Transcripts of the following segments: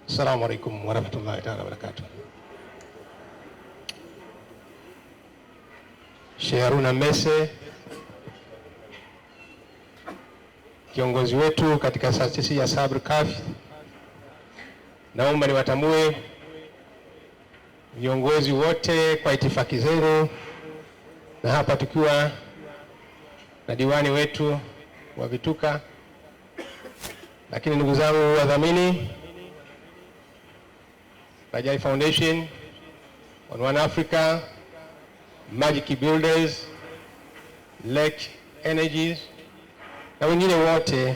Assalamu alaikum warahmatullahi ta'ala wabarakatuh. Sheikh Haruna Mese, kiongozi wetu katika taasisi ya Sabr Kafi, naomba niwatambue viongozi wote kwa itifaki zenu, na hapa tukiwa na diwani wetu wa Vituka, lakini ndugu zangu wadhamini Bajai Foundation, One Africa, Magic Builders, Lake Energies na wengine wote,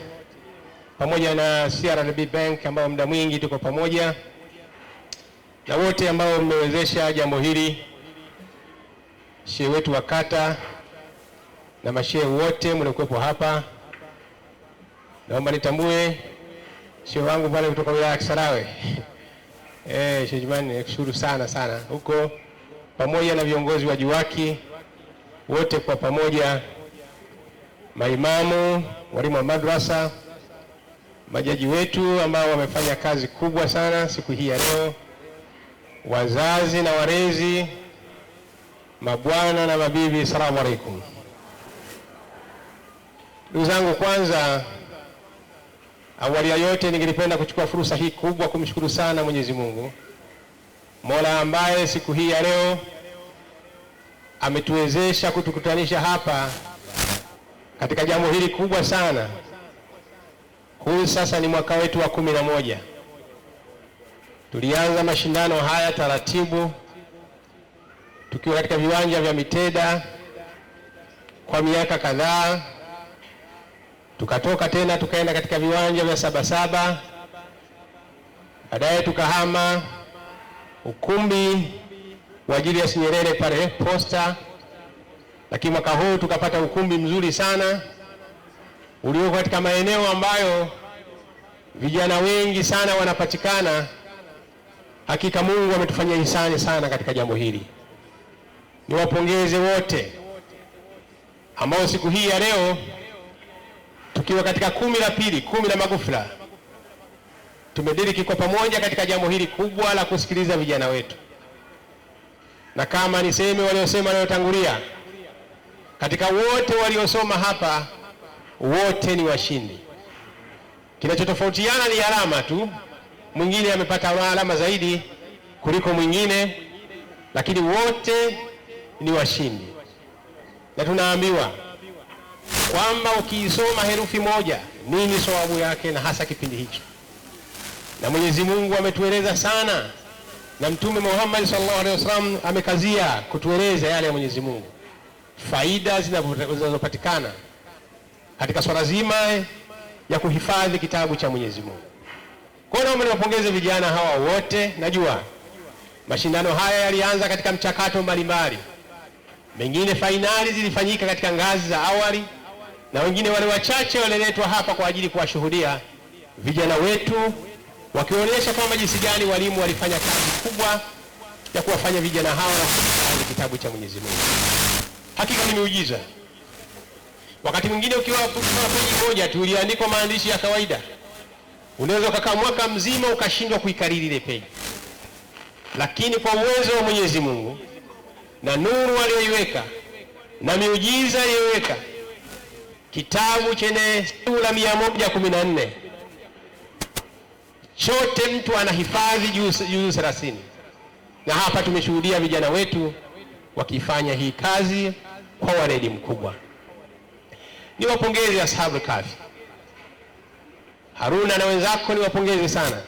pamoja na CRDB Bank ambao muda mwingi tuko pamoja, na wote ambao mmewezesha jambo hili, shehe wetu wa kata na mashehe wote mliokuwepo hapa. Naomba nitambue shehe wangu pale kutoka wilaya ya Kisarawe Sheikh Jimani, nikushukuru sana huko, pamoja na viongozi wa JUWAKI wote kwa pamoja, maimamu, walimu wa madrasa, majaji wetu ambao wamefanya kazi kubwa sana siku hii ya leo, wazazi na walezi, mabwana na mabibi, asalamu alaykum. Ndugu zangu, kwanza awali ya yote ningelipenda kuchukua fursa hii kubwa kumshukuru sana Mwenyezi Mungu Mola ambaye siku hii ya leo ametuwezesha kutukutanisha hapa katika jambo hili kubwa sana. Huu sasa ni mwaka wetu wa 11. Tulianza mashindano haya taratibu tukiwa katika viwanja vya Miteda kwa miaka kadhaa, tukatoka tena tukaenda katika viwanja vya Sabasaba, baadaye tukahama ukumbi wa Julius Nyerere pale Posta, lakini mwaka huu tukapata ukumbi mzuri sana ulioko katika maeneo ambayo vijana wengi sana wanapatikana. Hakika Mungu ametufanyia hisani sana katika jambo hili. Niwapongeze wote ambao siku hii ya leo tukiwa katika 10 la pili, 10 la maghfira, tumediriki kwa pamoja katika jambo hili kubwa la kusikiliza vijana wetu. Na kama niseme waliosema waliotangulia, katika wote waliosoma hapa, wote ni washindi. Kinachotofautiana ni alama tu, mwingine amepata alama zaidi kuliko mwingine, lakini wote ni washindi. Na tunaambiwa kwamba ukiisoma herufi moja nini sawabu yake, na hasa kipindi hicho. Na Mwenyezi Mungu ametueleza sana, na Mtume Muhammad sallallahu alaihi wasallam amekazia kutueleza yale ya Mwenyezi Mungu, faida zinazopatikana katika swala zima ya kuhifadhi kitabu cha Mwenyezi Mungu. Kwa hiyo naomba niwapongeze vijana hawa wote. Najua mashindano haya yalianza katika mchakato mbalimbali, mengine fainali zilifanyika katika ngazi za awali, na wengine wale wachache waliletwa hapa kwa ajili kuwashuhudia vijana wetu wakionyesha kwamba jinsi gani walimu walifanya kazi kubwa ya kuwafanya vijana hawa na kuhifadhi kitabu cha Mwenyezi Mungu. Hakika ni miujiza. Wakati mwingine ukiwa peji moja tu iliandikwa maandishi ya kawaida, unaweza kukaa mwaka mzima ukashindwa kuikariri ile peji, lakini kwa uwezo wa Mwenyezi Mungu na nuru aliyoiweka na miujiza aliyoweka, kitabu chenye sura 114 chote mtu anahifadhi juzuu 30. Na hapa tumeshuhudia vijana wetu wakifanya hii kazi kwa weledi mkubwa. Niwapongeze Ashabul Kafi. Haruna na wenzako niwapongeze sana.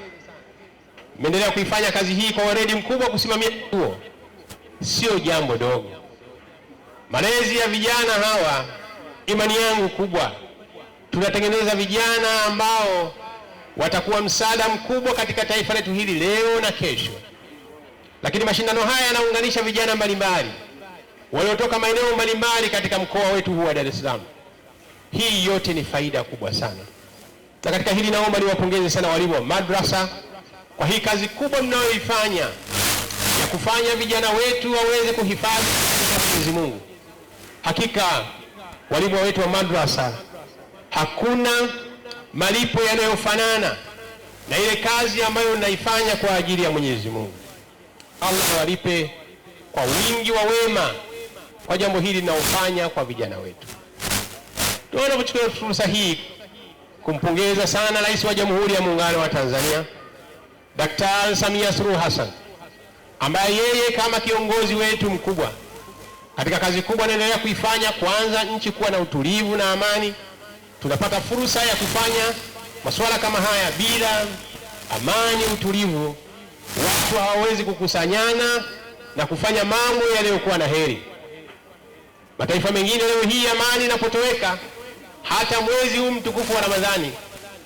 Mmeendelea kuifanya kazi hii kwa weledi mkubwa. Kusimamia huo sio jambo dogo. Malezi ya vijana hawa, imani yangu kubwa, tunatengeneza vijana ambao watakuwa msaada mkubwa katika taifa letu hili leo na kesho. Lakini mashindano haya yanaunganisha vijana mbalimbali waliotoka maeneo mbalimbali katika mkoa wetu huu wa Dar es Salaam. Hii yote ni faida kubwa sana. Na katika hili naomba niwapongeze sana walimu wa madrasa kwa hii kazi kubwa mnayoifanya ya kufanya vijana wetu waweze kuhifadhi Mwenyezi Mungu. Hakika walimu wetu wa madrasa, hakuna malipo yanayofanana na ile kazi ambayo mnaifanya kwa ajili ya Mwenyezi Mungu. Allah awalipe kwa wingi wa wema kwa jambo hili linalofanya kwa vijana wetu. Tunaona kuchukua fursa hii kumpongeza sana Rais wa Jamhuri ya Muungano wa Tanzania Daktari Samia Suluhu Hassan, ambaye yeye kama kiongozi wetu mkubwa katika kazi kubwa anaendelea kuifanya, kwanza nchi kuwa na utulivu na amani. Tunapata fursa ya kufanya masuala kama haya. Bila amani, utulivu, watu hawawezi kukusanyana na kufanya mambo yaliyokuwa na heri. Mataifa mengine leo hii amani inapotoweka, hata mwezi huu mtukufu wa Ramadhani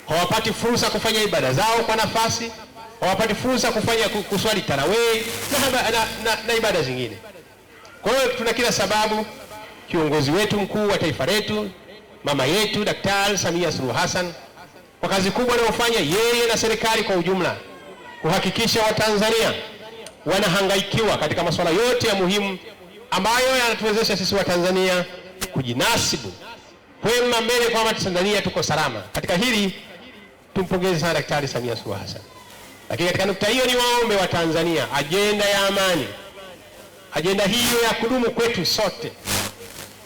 hawapati fursa kufanya ibada zao kwa nafasi, hawapati fursa kufanya kuswali tarawih na ibada zingine. Kwa hiyo tuna kila sababu kiongozi wetu mkuu wa taifa letu, mama yetu Daktari Samia Suluhu Hassan, kwa kazi kubwa anayofanya yeye na serikali kwa ujumla kuhakikisha Watanzania wanahangaikiwa katika masuala yote ya muhimu ambayo yanatuwezesha sisi Watanzania kujinasibu kwema mbele kwamba Tanzania tuko salama. Katika hili tumpongeze sana Daktari Samia Suluhu Hassan. Lakini katika nukta hiyo ni waombe wa Tanzania, ajenda ya amani, ajenda hiyo ya kudumu kwetu sote.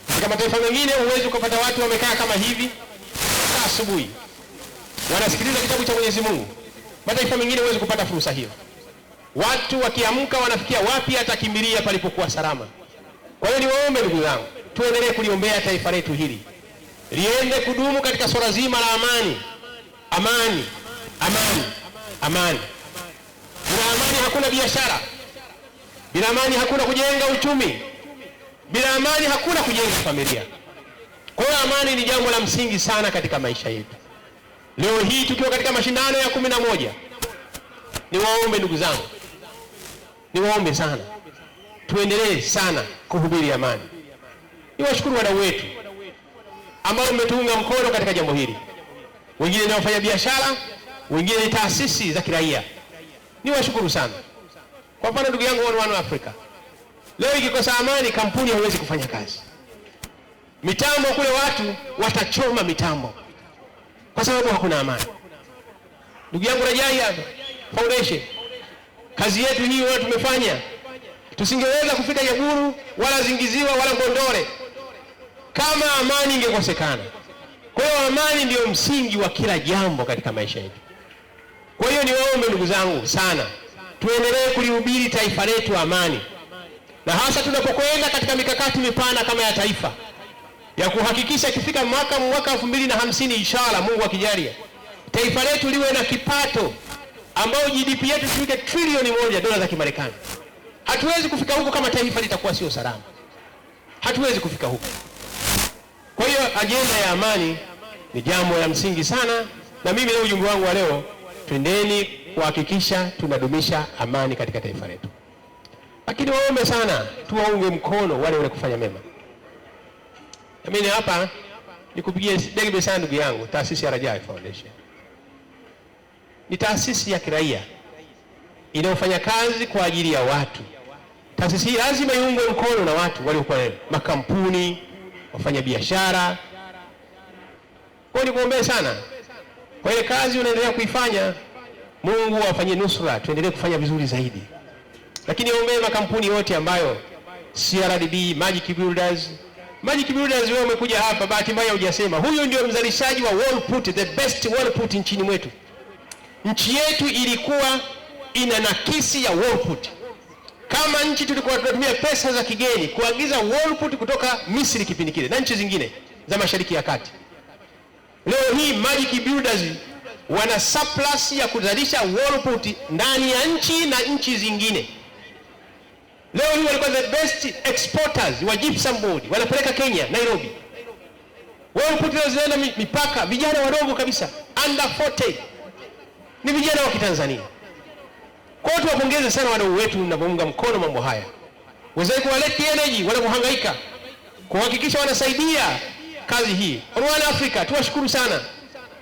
Katika mataifa mengine huwezi kupata watu wamekaa kama hivi asubuhi wanasikiliza kitabu cha Mwenyezi Mungu. Mataifa mengine huwezi kupata fursa hiyo. Watu wakiamka wanafikia wapi atakimbilia palipokuwa salama. Kwa hiyo ni waombe ndugu zangu, tuendelee kuliombea taifa letu hili liende kudumu katika swala zima la amani. Amani, amani, amani. Bila amani hakuna biashara. Bila amani hakuna kujenga uchumi. Bila amani hakuna kujenga familia. Kwa hiyo amani ni jambo la msingi sana katika maisha yetu. Leo hii tukiwa katika mashindano ya 11, ni waombe ndugu zangu, ni waombe sana tuendelee sana kuhubiri amani. Ni washukuru wadau wetu ambao mmetuunga mkono katika jambo hili. Wengine ni wafanya biashara, wengine ni taasisi za kiraia. Ni washukuru sana. Kwa mfano ndugu yangu One Africa, leo ikikosa amani kampuni haiwezi kufanya kazi. Mitambo kule watu watachoma mitambo kwa sababu hakuna amani. Ndugu yangu Rajai Foundation, kazi yetu hii wewe tumefanya, tusingeweza kufika Nyaguru wala Zingiziwa wala Gondore kama amani ingekosekana. Kwa hiyo amani ndio msingi wa kila jambo katika maisha yetu. Kwa hiyo niwaombe ndugu zangu sana, tuendelee kulihubiri taifa letu amani, na hasa tunapokwenda katika mikakati mipana kama ya taifa ya kuhakikisha ikifika mwaka 2050 inshallah, Mungu akijalia, taifa letu liwe na kipato ambao GDP yetu tufike trilioni 1 dola za Kimarekani. Hatuwezi kufika huko kama taifa litakuwa sio salama. Hatuwezi kufika huko. Kwa hiyo ajenda ya amani ni jambo la msingi sana, na mimi leo ujumbe wangu wa leo, twendeni kuhakikisha tunadumisha amani katika taifa letu. Lakini waombe sana tuwaunge mkono wale wenye kufanya mema. Mimi hapa nikupigie debe sana ndugu yangu, taasisi ya Rajai Foundation. Ni taasisi ya kiraia inayofanya kazi kwa ajili ya watu. Taasisi hii lazima iungwe mkono na watu waliokuwa makampuni, wafanya biashara. Kwa hiyo nikuombe sana, kwa ile kazi unaendelea kuifanya, Mungu awafanyie nusura, tuendelee kufanya vizuri zaidi. Lakini niombe makampuni yote ambayo CRDB, Magic Builders wewe umekuja hapa, bahati mbaya hujasema huyu ndio mzalishaji wa wall put, the best wall put nchini mwetu. Nchi yetu ilikuwa ina nakisi ya wall put. Kama nchi tulikuwa tunatumia pesa za kigeni kuagiza wall put kutoka Misri kipindi kile na nchi zingine za Mashariki ya Kati. Leo hii Magic Builders wana surplus ya kuzalisha wall put ndani ya nchi na nchi zingine. Leo hii walikuwa the best exporters wa gypsum board, wanapeleka Kenya, Nairobi. Wall put leo zinaenda mipaka, vijana wadogo kabisa, under 40. Ni vijana wa Kitanzania. Kwa hiyo tuwapongeze sana wadau wetu mnapounga mkono mambo haya. Wenzao wa Lake Energy wanapohangaika kuhakikisha wanasaidia kazi hii. One Africa tuwashukuru sana.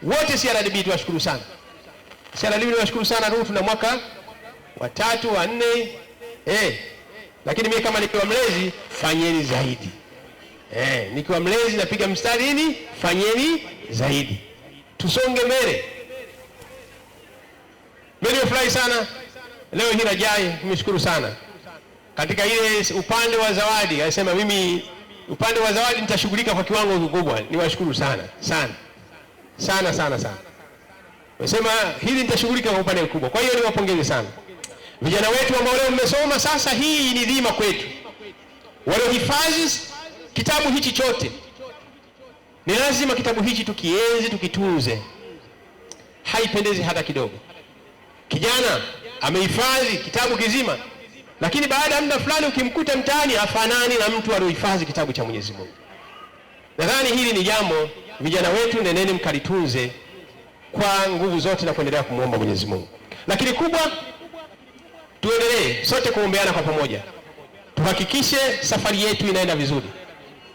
Wote CRDB tuwashukuru sana. CRDB tuwashukuru sana, leo tuna mwaka wa 3 wa 4. Lakini mimi kama nikiwa mlezi, fanyeni zaidi. Nikiwa mlezi napiga mstari nini? Fanyeni zaidi. Tusonge mbele. Mimi nimefurahi sana leo hii Rajai, nimeshukuru sana. Katika ile upande wa zawadi, anasema mimi upande wa zawadi nitashughulika kwa kiwango kikubwa. Niwashukuru sana sana sana sana sana. Anasema hili nitashughulika kwa upande mkubwa. Kwa hiyo niwapongeze sana vijana wetu ambao leo mmesoma. Sasa hii ni dhima kwetu waliohifadhi kitabu hichi chote. Ni lazima kitabu hichi tukienzi, tukitunze. Haipendezi hata kidogo. Kijana amehifadhi kitabu kizima, lakini baada ya muda fulani ukimkuta mtaani hafanani na mtu aliyohifadhi kitabu cha Mwenyezi Mungu. Nadhani hili ni jambo vijana wetu, nendeni mkalitunze kwa nguvu zote na kuendelea kumuomba Mwenyezi Mungu. Lakini kubwa, tuendelee sote kuombeana kwa pamoja. Tuhakikishe safari yetu inaenda vizuri.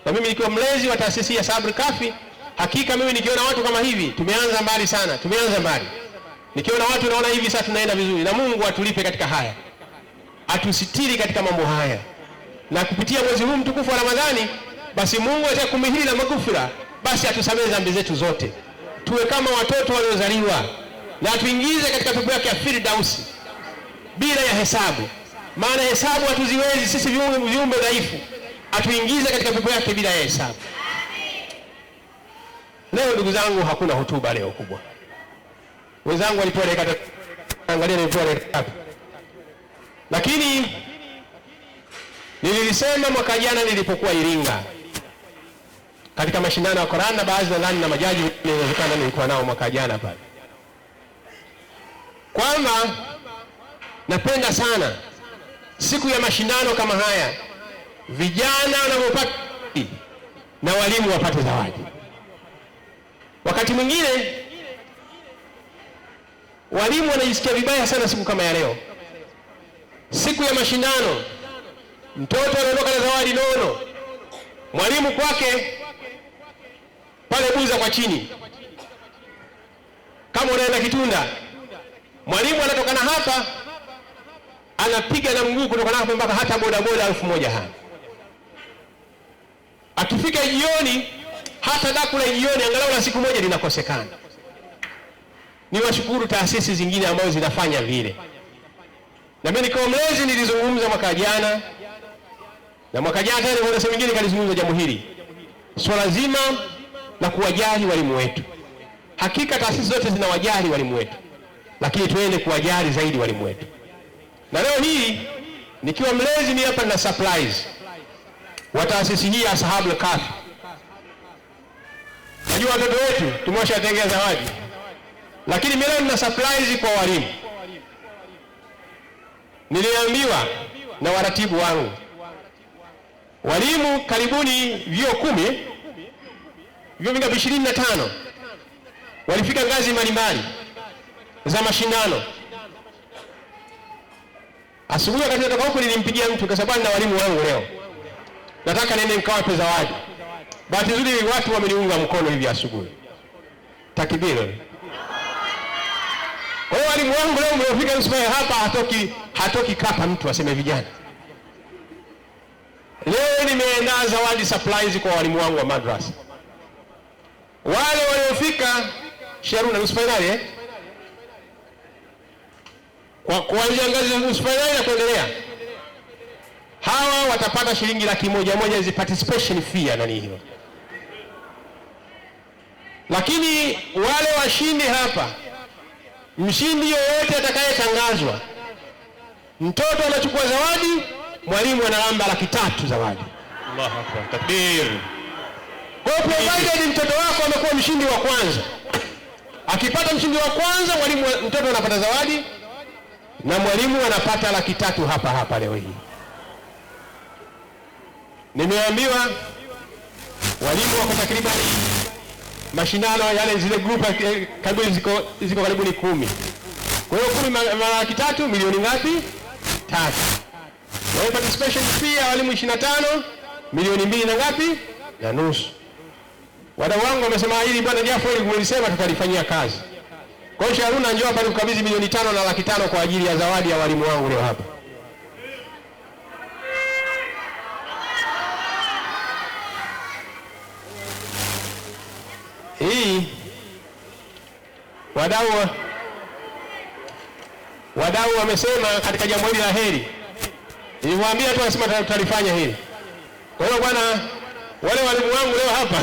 Na mimi nikiwa mlezi wa taasisi ya Sabri Kafi, hakika mimi nikiona watu kama hivi, tumeanza mbali sana, tumeanza mbali. Nikiona watu naona hivi sasa tunaenda vizuri, na Mungu atulipe katika haya. Atusitiri katika mambo haya. Na kupitia mwezi huu mtukufu wa Ramadhani, basi Mungu atakumhili na maghfira, basi atusamehe dhambi zetu zote. Tuwe kama watoto waliozaliwa, na atuingize katika pepo yake ya Firdausi bila ya hesabu. Maana hesabu hatuziwezi sisi viumbe dhaifu. Atuingize katika pepo yake bila ya hesabu. Leo ndugu zangu, hakuna hotuba leo kubwa. Wenzangu walipewa dakika, angalia nilipewa dakika. Lakini nilisema mwaka jana nilipokuwa Iringa katika mashindano ya Qur'an, na baadhi nadhani na majaji inawezekana nilikuwa nao mwaka jana pale, kwamba napenda sana siku ya mashindano kama haya vijana wanapopata na walimu wapate zawadi. Wakati mwingine walimu wanajisikia vibaya sana siku kama ya leo, siku ya mashindano. Mtoto anaondoka na zawadi nono, mwalimu kwake pale Buza kwa chini, kama unaenda Kitunda, mwalimu anatokana hapa anapiga na mguu kutoka hapo mpaka hata bodaboda 1000 hapa. Akifika jioni, hata daku la jioni angalau la siku moja linakosekana. Niwashukuru taasisi zingine ambazo zinafanya vile. Na mimi kama mlezi nilizungumza mwaka jana, na mwaka jana tena kuna sehemu nyingine kalizungumza jambo hili, swala zima la kuwajali walimu wetu. Hakika taasisi zote zinawajali walimu wetu, lakini tuende kuwajali zaidi walimu wetu. Na leo hii nikiwa mlezi ni hapa na surprise wa taasisi hii ya Ashabul Kahfi. Najua watoto wetu tumewashatengea zawadi, lakini mimi leo nina surprise kwa walimu. Niliambiwa na waratibu wangu, walimu karibuni vyuo 10, vyuo vingi 25 walifika ngazi mbalimbali za mashindano. Asubuhi wakati natoka huko nilimpigia mtu kwa sababu na walimu wangu leo nataka nende nikawape zawadi. Bahati nzuri watu wameniunga mkono hivi asubuhi. Takbir. Kwa hiyo walimu wangu leo mmefika msifanye hapa, hatoki kapa mtu aseme vijana. Leo nimeandaa zawadi surprise kwa walimu wangu wa madrasa. Wale waliofika Sharuna nusu finali kwa kuanzia ngazi ya nusu finali na kuendelea, hawa watapata shilingi 100,000 zi participation fee na hiyo. Lakini wale washindi hapa, mshindi yoyote atakayetangazwa, mtoto anachukua zawadi, mwalimu analamba 300,000 zawadi. Allahu Akbar, takbir. Kwa provided mtoto wako amekuwa mshindi wa kwanza, akipata mshindi wa kwanza, mwalimu mtoto anapata zawadi na mwalimu anapata 300,000 hapa leo hii. Nimeambiwa walimu wako takriban mashindano yale zile group karibu ziko karibu ni 10. Kwa hiyo 10 mara 300 milioni ngapi? 3. Kwa participation fee ya walimu 25 milioni 2 na ngapi? Na nusu. Wadau wangu wamesema hili bwana Jafari kulisema tutalifanyia kazi. Kwa hiyo Haruna njoo hapa nikukabidhi milioni 5 na 500,000 kwa ajili ya zawadi ya walimu wangu leo hapa. Hii wadau wadau wamesema katika jambo hili la heri. Niliwaambia tu wasema tutalifanya hili. Kwa hiyo bwana, wale walimu wangu leo hapa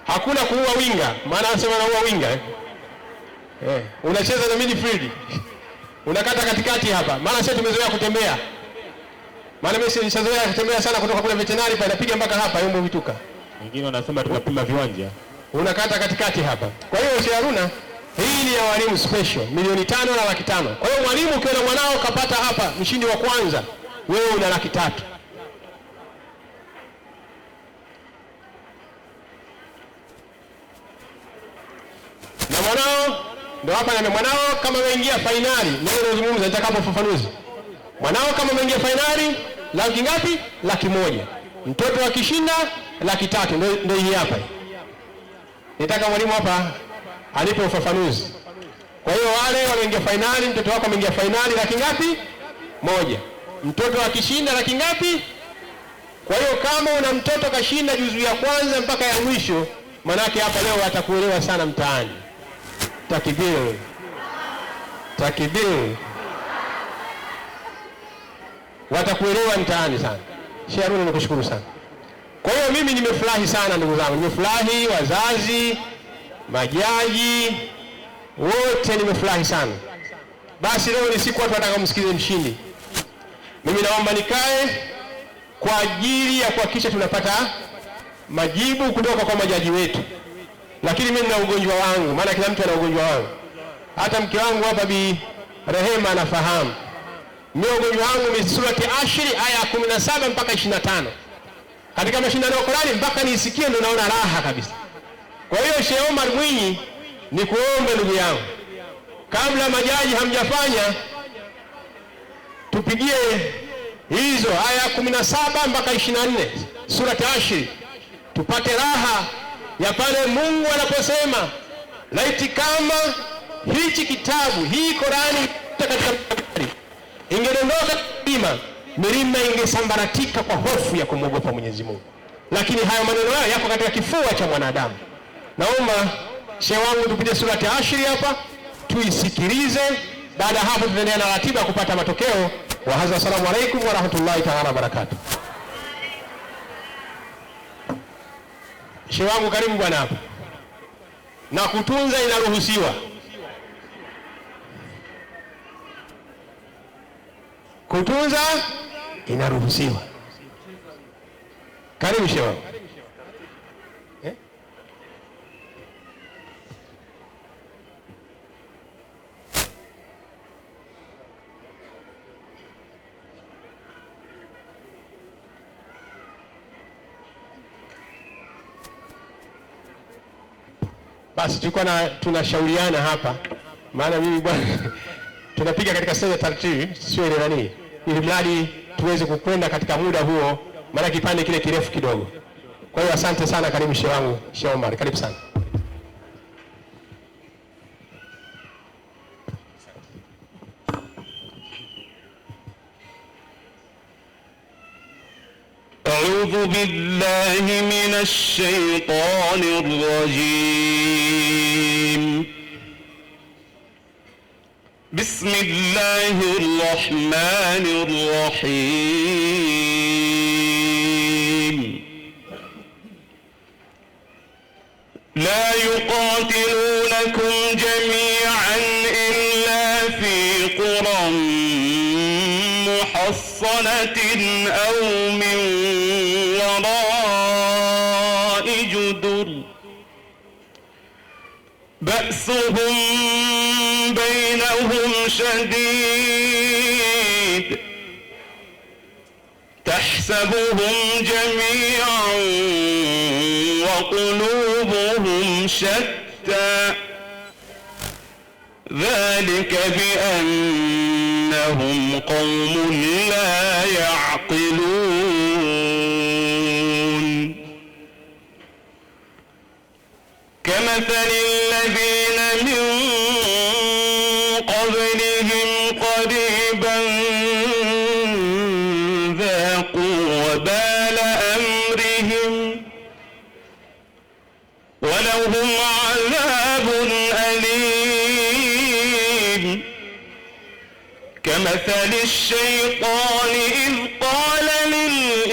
hakuna kuua winga, maana anasema naua winga. Unacheza na midfield. Unakata katikati hapa. Maana sisi tumezoea kutembea. Maana mimi nishazoea kutembea sana kutoka kule veterinary pale napiga mpaka hapa Yombo Vituka. Wengine wanasema tukapima viwanja. Unakata katikati hapa. Kwa hiyo Sheikh Haruna, hii ni ya walimu special, milioni 5 na laki 5. Kwa hiyo mwalimu ukiona mwanao kapata hapa mshindi wa kwanza, wewe una laki 3. Na mwanao ndio hapa, na mwanao kama ameingia finali, ndio nazungumza nitakapo ufafanuzi. Mwanao kama ameingia finali, laki ngapi? Laki 1. Mtoto akishinda laki 3, ndio hii hapa. Nitaka mwalimu hapa alipo ufafanuzi. Kwa hiyo wale wameingia finali, mtoto wako ameingia finali, laki ngapi? 1. Mtoto akishinda laki ngapi? Kwa hiyo kama una mtoto kashinda juzu ya kwanza mpaka ya mwisho, manake hapa leo atakuelewa sana mtaani. Takbir. Takbir. Watakuelewa mtaani sana. Sheikh Haruna, nikushukuru sana. Kwa hiyo mimi nimefurahi sana ndugu zangu. Nimefurahi, wazazi, majaji, wote nimefurahi sana. Basi leo ni siku watu wataka msikize mshindi. Mimi naomba nikae kwa ajili ya kuhakikisha tunapata majibu kutoka kwa majaji wetu. Lakini mimi nina ugonjwa wangu, maana kila mtu ana ugonjwa wangu. Hata mke wangu hapa Bi Rehema anafahamu. Mimi ugonjwa wangu ni surati Ashri aya 17 mpaka 25. Katika mashindano ya Qur'ani mpaka nisikie ndio naona raha kabisa. Kwa hiyo Sheikh Omar Mwinyi, ni kuombe ndugu yangu, kabla majaji hamjafanya, tupigie hizo aya 17 mpaka 24 surati Ashri, tupate raha ya pale Mungu anaposema laiti kama hichi kitabu, hii Qur'ani katika ingedondoka milima ingesambaratika kwa hofu ya kumwogopa Mwenyezi Mungu. Lakini haya maneno haya yako katika kifua cha mwanadamu. Naomba shehe wangu tupite surati Ashri hapa, tuisikilize. Baada hapo tutaendelea na ratiba kupata matokeo. Wa hadha, assalamu alaykum wa rahmatullahi ta'ala wa barakatuh. Shehe wangu karibu bwana hapa. Na kutunza inaruhusiwa. Kutunza inaruhusiwa. Karibu shehe wangu. Basi tunashauriana hapa, maana mimi bwana tunapiga katika sasa taratibu, sio ile nani, ili mradi tuweze kukwenda katika muda huo, maana kipande kile kirefu kidogo. Kwa hiyo asante sana, karibu shehe wangu, Sheikh Omar, karibu sana. أعوذ بالله من الشيطان الرجيم. بسم الله الرحمن الرحيم. لا يقاتلونكم جميعا إلا في قرى محصنة أو من وراء جدر بأسهم بينهم شديد تحسبهم جميعا وقلوبهم شتى ذلك بأنهم قوم لا يعقلون. كمثل الذين من قبلهم قريبا ذاقوا وبال أمرهم ولهم عذاب أليم كمثل الشيطان إذ قال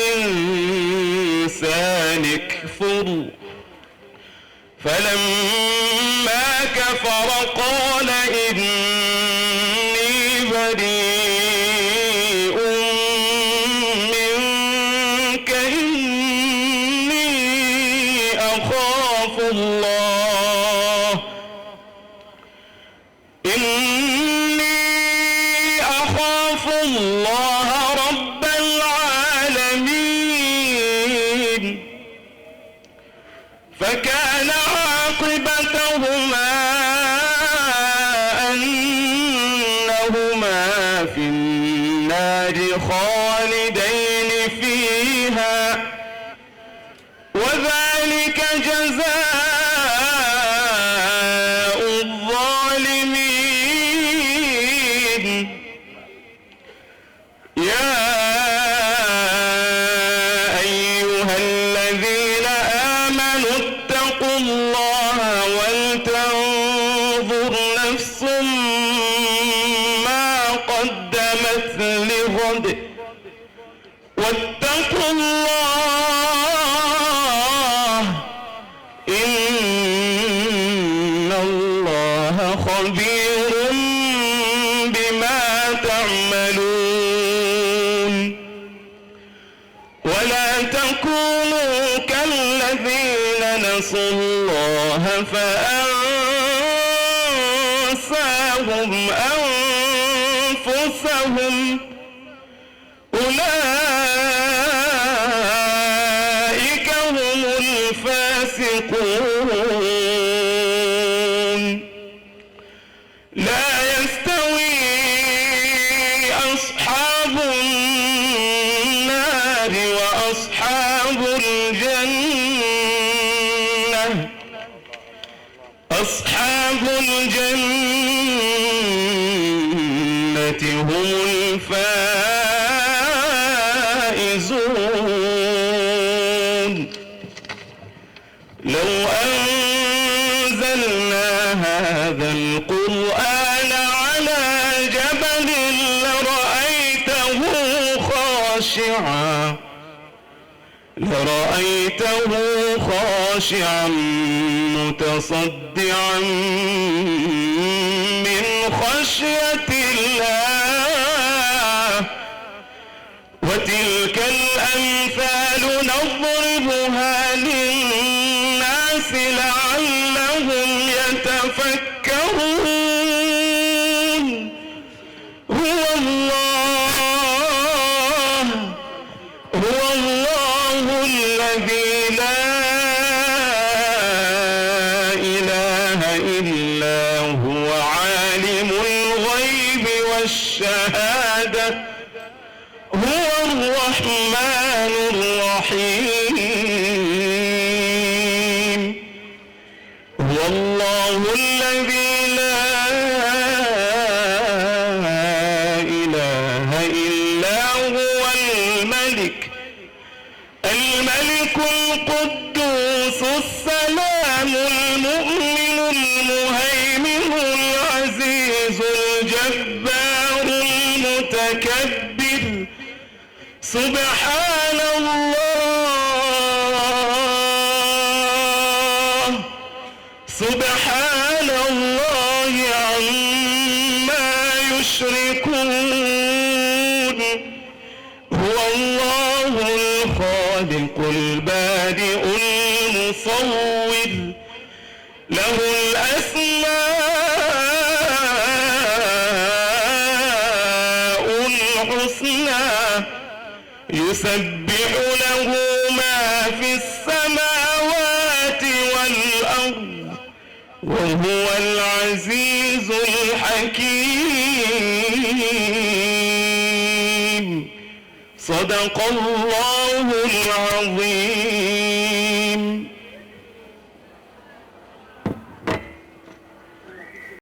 للإنسان اكفر فلما كفر قال إني بريء منك إني أخاف الله رب العالمين فكان عاقبتهما أنهما في النار خالدين فيها وذلك جزاء الظالمين. يا أيها الذين آمنوا اتقوا الله ولتنظر نفس ما قدمت لغد واتقوا الله إن الله خبير بما تعملون. ولا تكونوا كالذين نسوا الله فأنساهم أنفسهم أولئك هم الفاسقون. لا يستوي أصحاب النار وأصحاب الجنة أصحاب الجنة هم الفائزون. لو أنزلنا هذا القرآن على جبل لرأيته خاشعا متصدعا من خشية الله. وتلك الأمثال نضربها للناس لعلهم يتفكرون. هو الله الذي لا إله إلا هو عالم الغيب والشهادة هو الرحمن الرحيم. هو الله الذي لا إله إلا هو الملك القدوس السلام المؤمن المهيمن العزيز الجبار المتكبر. سبحان الله عما يشركون. هو الله الخالق البارئ المصور له الأسماء الحسنى يسبح له ما في السماوات والأرض وهو العزيز الحكيم. صدق الله العظيم.